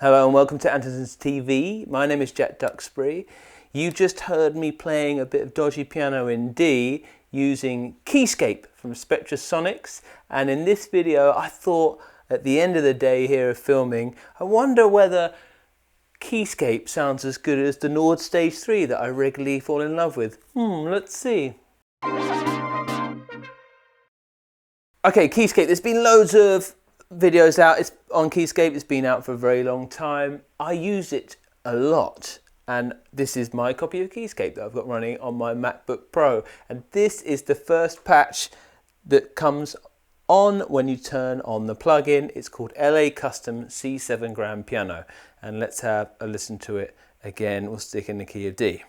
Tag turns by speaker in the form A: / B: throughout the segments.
A: Hello and welcome to Andertons TV. My name is Jack Duxbury. You just heard me playing a bit of dodgy piano in D using Keyscape from Spectrasonics, and in this video I thought at the end of the day here of filming, I wonder whether Keyscape sounds as good as the Nord Stage 3 that I regularly fall in love with. Let's see. Okay, Keyscape, there's been loads of videos out. It's on Keyscape. It's been out for a very long time. I use it a lot, and this is my copy of Keyscape that I've got running on my MacBook Pro, and this is the first patch that comes on when you turn on the plugin. It's called LA Custom C7 Grand Piano, and let's have a listen to it again. We'll stick in the key of D.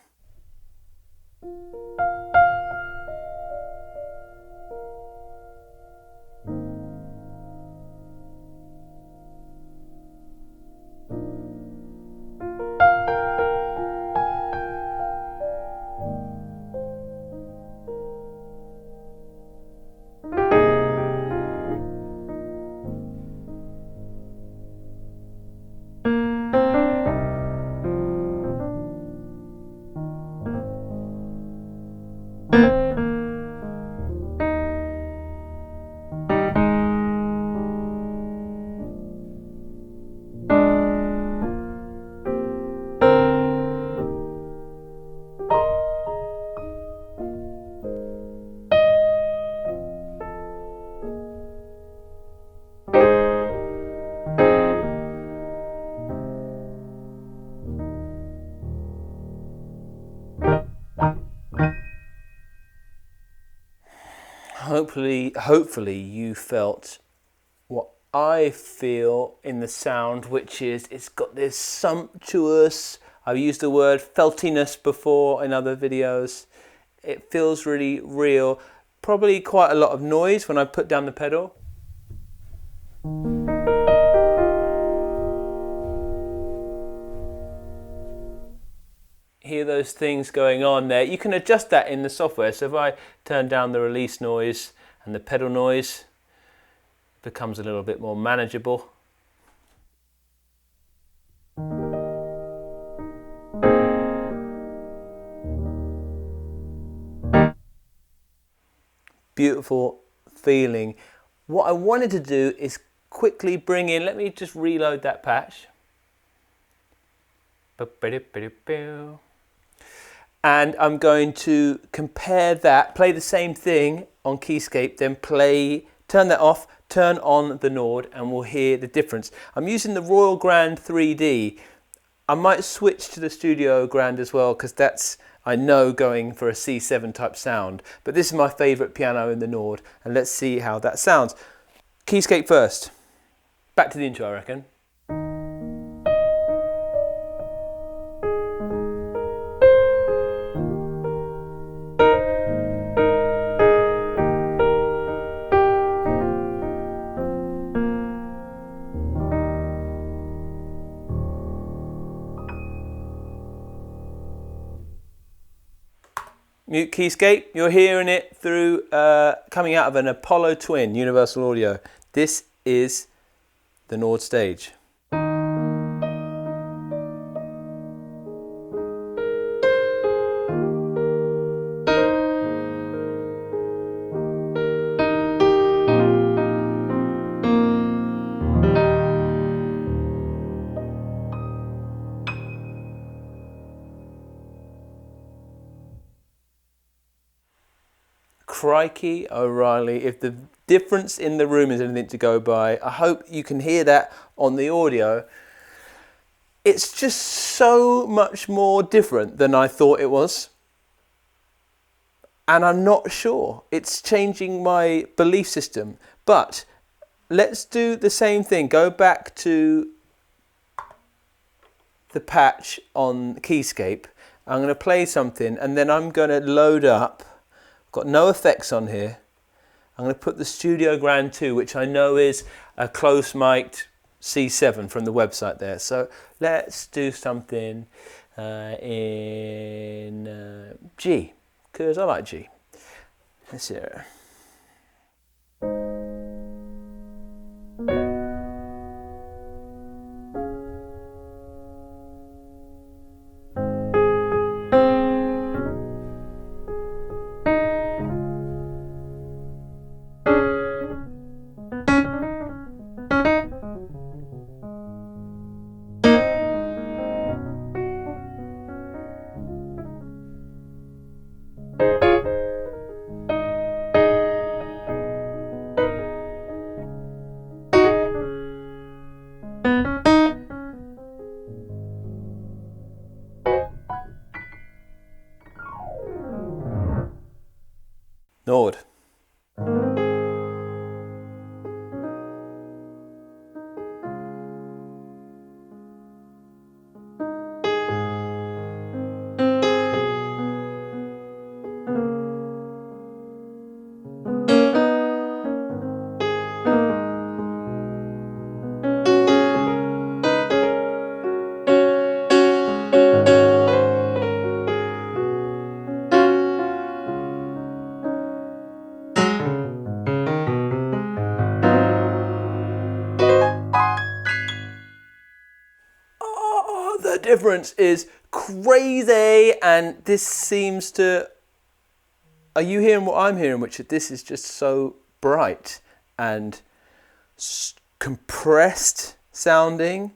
A: Hopefully you felt what I feel in the sound, which is it's got this sumptuous, I've used the word feltiness before in other videos. It feels really real. Probably quite a lot of noise when I put down the pedal. Hear those things going on there. You can adjust that in the software. So if I turn down the release noise and the pedal noise, it becomes a little bit more manageable. Beautiful feeling. What I wanted to do is quickly bring in, let me just reload that patch. And I'm going to compare that, play the same thing on Keyscape, then turn that off, turn on the Nord, and we'll hear the difference. I'm using the Royal Grand 3D. I might switch to the Studio Grand as well, because that's, I know, going for a C7 type sound. But this is my favourite piano in the Nord, and let's see how that sounds. Keyscape first. Back to the intro, I reckon. Mute Keyscape, you're hearing it through coming out of an Apollo Twin Universal Audio. This is the Nord stage. Crikey O'Reilly, if the difference in the room is anything to go by, I hope you can hear that on the audio. It's just so much more different than I thought it was. And I'm not sure. It's changing my belief system. But let's do the same thing. Go back to the patch on Keyscape. I'm going to play something and then I'm going to load up. Got no effects on here. I'm going to put the Studio Grand 2, which I know is a close mic'd C7 from the website there. So let's do something in G, because I like G. Let's see it. Nord. The difference is crazy, and this seems to... Are you hearing what I'm hearing, Richard? This is just so bright and compressed sounding,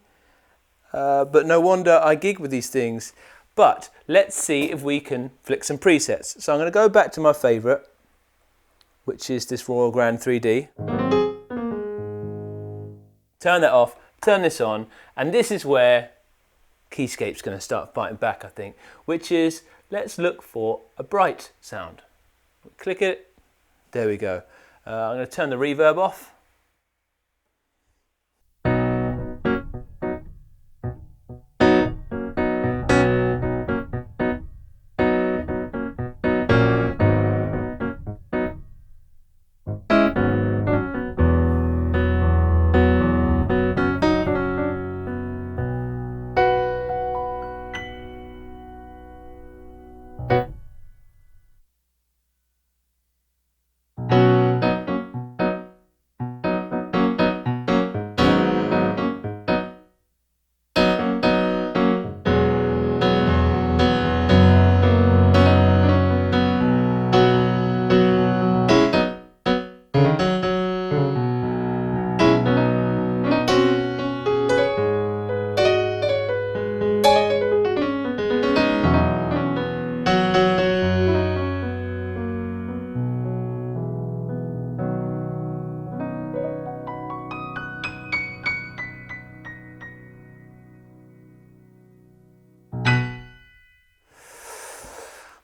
A: but no wonder I gig with these things. But let's see if we can flick some presets. So I'm going to go back to my favourite, which is this Royal Grand 3D. Turn that off, turn this on, and this is where Keyscape's going to start fighting back, I think, which is, let's look for a bright sound. Click it, there we go. I'm going to turn the reverb off.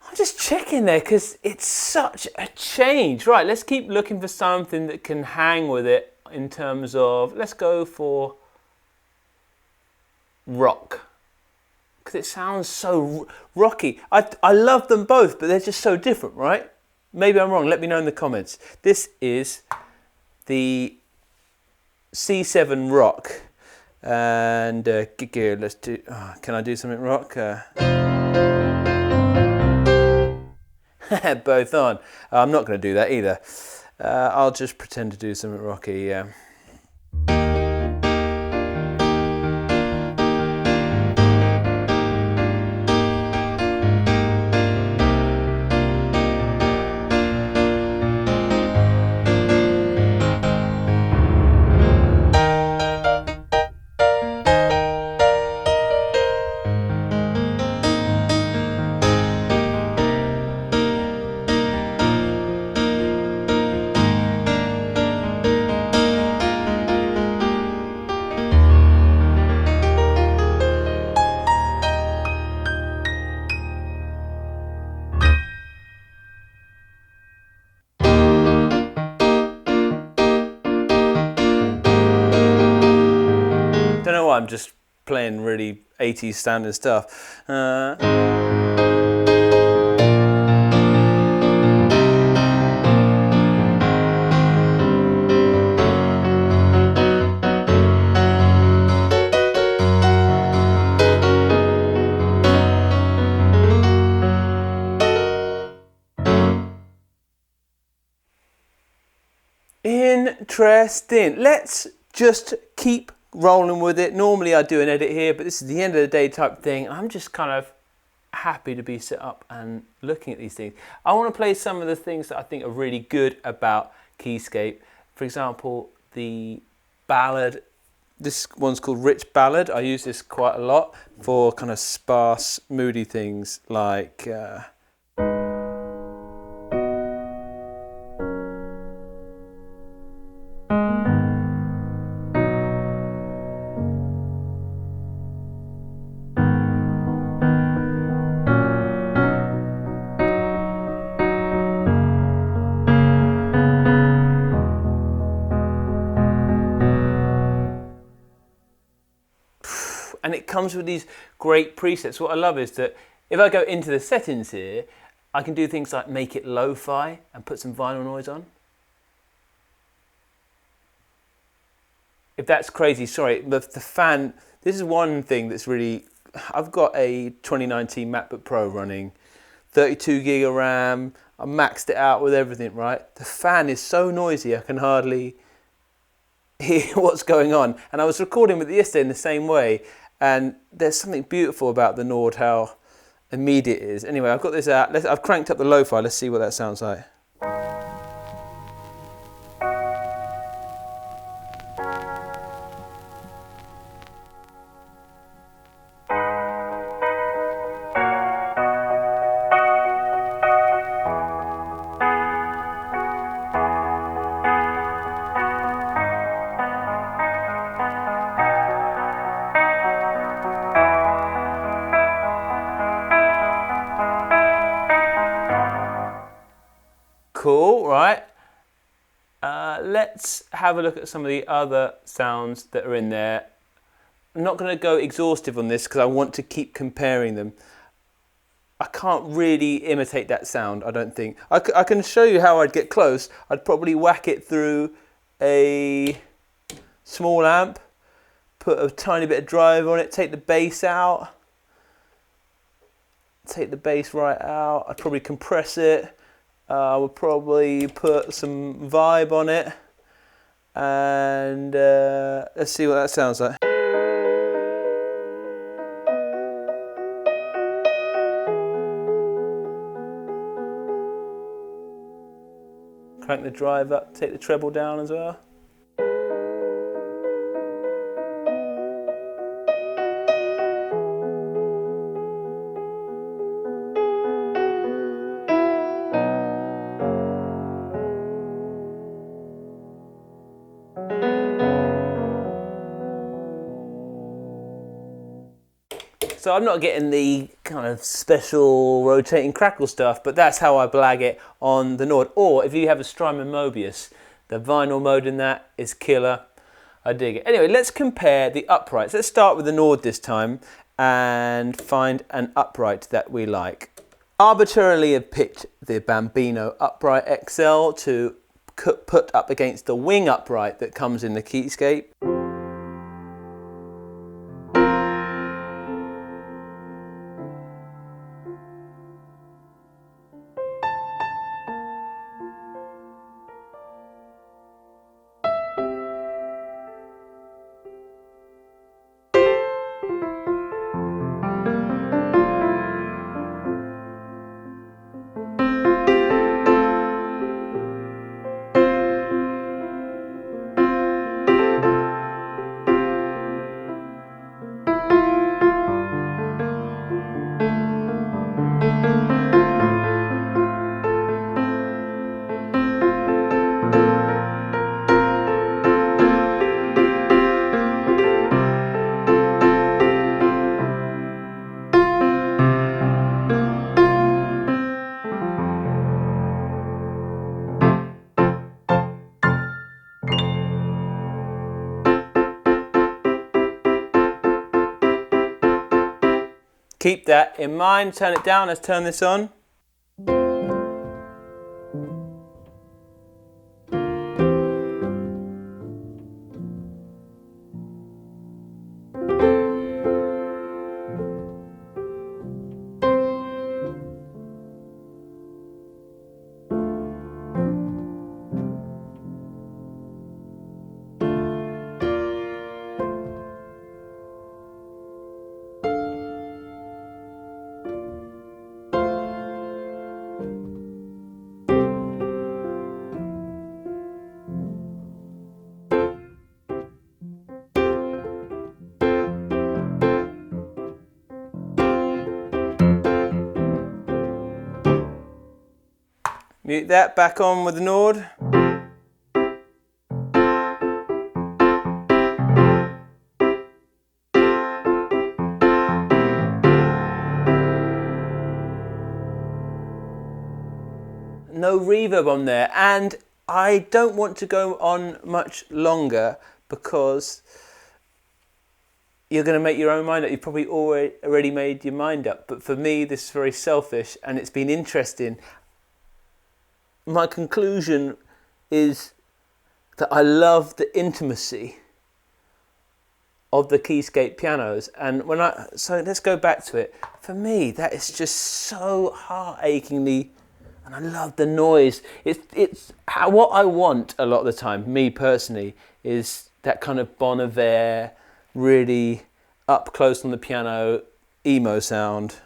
A: I'm just checking there because it's such a change. Right, let's keep looking for something that can hang with it in terms of, let's go for rock. Because it sounds so rocky. I love them both, but they're just so different, right? Maybe I'm wrong, let me know in the comments. This is the C7 Rock. And let's do, can I do something rock? Both on. I'm not going to do that either. I'll just pretend to do something rocky, yeah. Don't know why, I'm just playing really 80s standard stuff. Interesting. Let's just keep rolling with it. Normally I do an edit here, but this is the end of the day type thing. I'm just kind of happy to be set up and looking at these things. I want to play some of the things that I think are really good about Keyscape. For example, the Ballad. This one's called Rich Ballad. I use this quite a lot for kind of sparse, moody things like comes with these great presets. What I love is that if I go into the settings here, I can do things like make it lo-fi and put some vinyl noise on. If that's crazy, sorry, but the fan, this is one thing that's really, I've got a 2019 MacBook Pro running, 32 gig of RAM, I maxed it out with everything, right? The fan is so noisy I can hardly hear what's going on. And I was recording with it yesterday in the same way, and there's something beautiful about the Nord, how immediate it is. Anyway, I've got this out, I've cranked up the lo-fi, let's see what that sounds like. Cool, right? Let's have a look at some of the other sounds that are in there. I'm not going to go exhaustive on this because I want to keep comparing them. I can't really imitate that sound, I don't think. I can show you how I'd get close. I'd probably whack it through a small amp, put a tiny bit of drive on it, take the bass out, take the bass right out. I'd probably compress it. I would probably put some vibe on it, and let's see what that sounds like. Crank the drive up, take the treble down as well. So I'm not getting the kind of special rotating crackle stuff, but that's how I blag it on the Nord. Or if you have a Strymon Mobius, the vinyl mode in that is killer. I dig it. Anyway, let's compare the uprights. Let's start with the Nord this time and find an upright that we like. Arbitrarily have picked the Bambino Upright XL to put up against the wing upright that comes in the Keyscape. Keep that in mind, turn it down, let's turn this on. Mute that, back on with the Nord. No reverb on there, and I don't want to go on much longer because you're going to make your own mind up. You've probably already made your mind up. But for me, this is very selfish, and it's been interesting. My conclusion is that I love the intimacy of the Keyscape pianos. And so let's go back to it. For me, that is just so heart-achingly, and I love the noise. It's what I want a lot of the time, me personally, is that kind of Bon Iver, really up close on the piano, emo sound.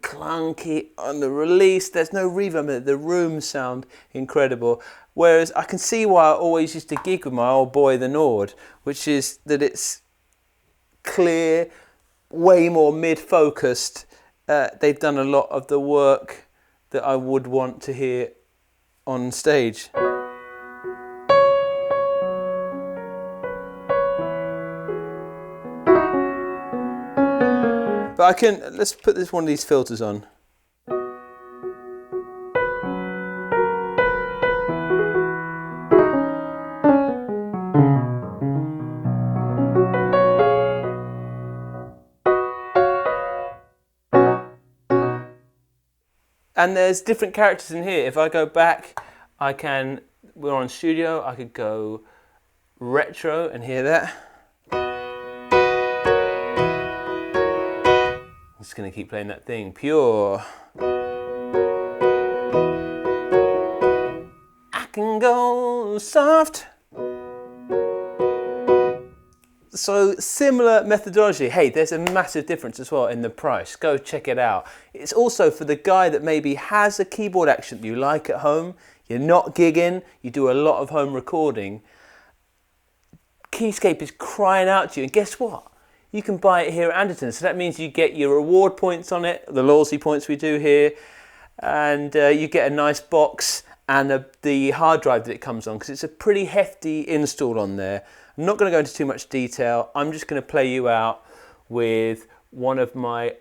A: Clunky on the release, there's no reverb, the rooms sound incredible. Whereas I can see why I always used to gig with my old boy the Nord, which is that it's clear, way more mid-focused. They've done a lot of the work that I would want to hear on stage. But let's put one of these filters on. And there's different characters in here. If I go back, we're on studio, I could go retro and hear that. I'm just going to keep playing that thing, pure. I can go soft. So similar methodology. Hey, there's a massive difference as well in the price. Go check it out. It's also for the guy that maybe has a keyboard action that you like at home. You're not gigging. You do a lot of home recording. Keyscape is crying out to you. And guess what? You can buy it here at Andertons. So that means you get your reward points on it, the loyalty points we do here. And you get a nice box and the hard drive that it comes on, because it's a pretty hefty install on there. I'm not going to go into too much detail. I'm just going to play you out with one of my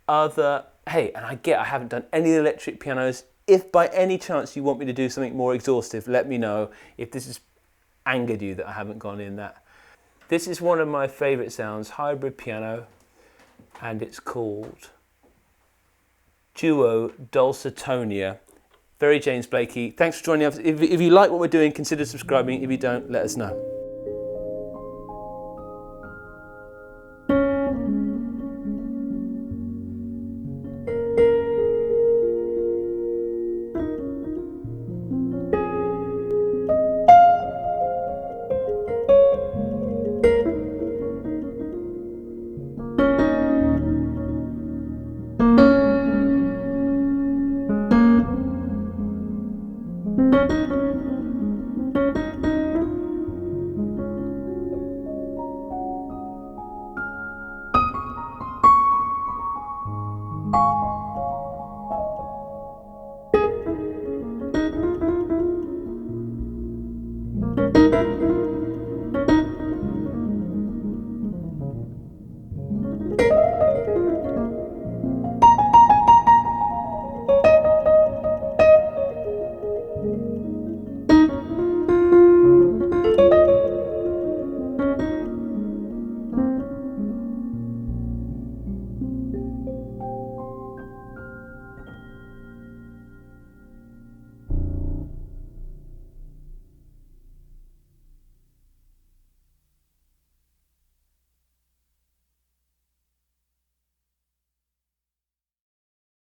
A: other... Hey, and I haven't done any electric pianos. If by any chance you want me to do something more exhaustive, let me know. If this has angered you that I haven't gone in that. This is one of my favourite sounds, hybrid piano, and it's called Duo Dulcitonia. Very James Blakey. Thanks for joining us. If you like what we're doing, consider subscribing. If you don't, let us know.